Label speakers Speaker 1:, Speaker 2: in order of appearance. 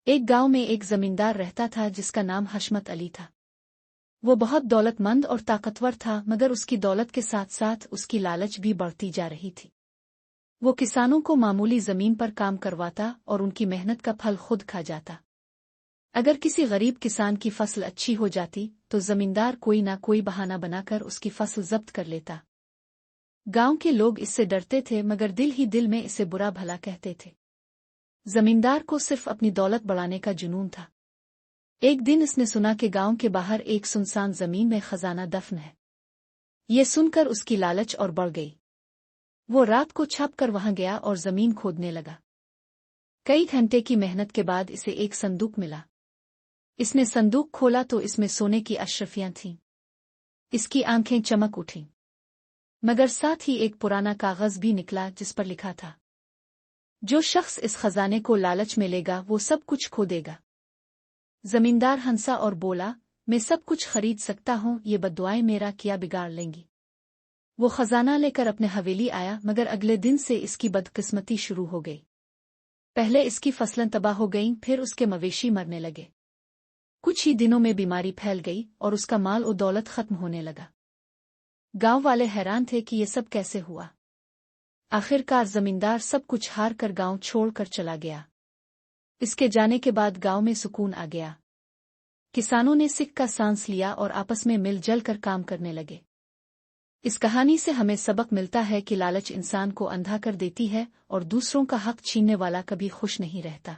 Speaker 1: ایک گاؤں میں ایک زمیندار رہتا تھا جس کا نام حشمت علی تھا۔ وہ بہت دولت مند اور طاقتور تھا، مگر اس کی دولت کے ساتھ ساتھ اس کی لالچ بھی بڑھتی جا رہی تھی۔ وہ کسانوں کو معمولی زمین پر کام کرواتا اور ان کی محنت کا پھل خود کھا جاتا۔ اگر کسی غریب کسان کی فصل اچھی ہو جاتی تو زمیندار کوئی نہ کوئی بہانہ بنا کر اس کی فصل ضبط کر لیتا۔ گاؤں کے لوگ اس سے ڈرتے تھے، مگر دل ہی دل میں اسے برا بھلا کہتے تھے۔ زمیندار کو صرف اپنی دولت بڑھانے کا جنون تھا۔ ایک دن اس نے سنا کہ گاؤں کے باہر ایک سنسان زمین میں خزانہ دفن ہے۔ یہ سن کر اس کی لالچ اور بڑھ گئی۔ وہ رات کو چھپ کر وہاں گیا اور زمین کھودنے لگا۔ کئی گھنٹے کی محنت کے بعد اسے ایک صندوق ملا۔ اس نے صندوق کھولا تو اس میں سونے کی اشرفیاں تھیں۔ اس کی آنکھیں چمک اٹھیں، مگر ساتھ ہی ایک پرانا کاغذ بھی نکلا جس پر لکھا تھا، جو شخص اس خزانے کو لالچ میں لے گا وہ سب کچھ کھو دے گا۔ زمیندار ہنسا اور بولا، میں سب کچھ خرید سکتا ہوں، یہ بددعائیں میرا کیا بگاڑ لیں گی۔ وہ خزانہ لے کر اپنے حویلی آیا، مگر اگلے دن سے اس کی بدقسمتی شروع ہو گئی۔ پہلے اس کی فصلیں تباہ ہو گئیں، پھر اس کے مویشی مرنے لگے۔ کچھ ہی دنوں میں بیماری پھیل گئی اور اس کا مال و دولت ختم ہونے لگا۔ گاؤں والے حیران تھے کہ یہ سب کیسے ہوا۔ آخر کار زمیندار سب کچھ ہار کر گاؤں چھوڑ کر چلا گیا۔ اس کے جانے کے بعد گاؤں میں سکون آ گیا۔ کسانوں نے سکھ کا سانس لیا اور آپس میں مل جل کر کام کرنے لگے۔ اس کہانی سے ہمیں سبق ملتا ہے کہ لالچ انسان کو اندھا کر دیتی ہے اور دوسروں کا حق چھیننے والا کبھی خوش نہیں رہتا۔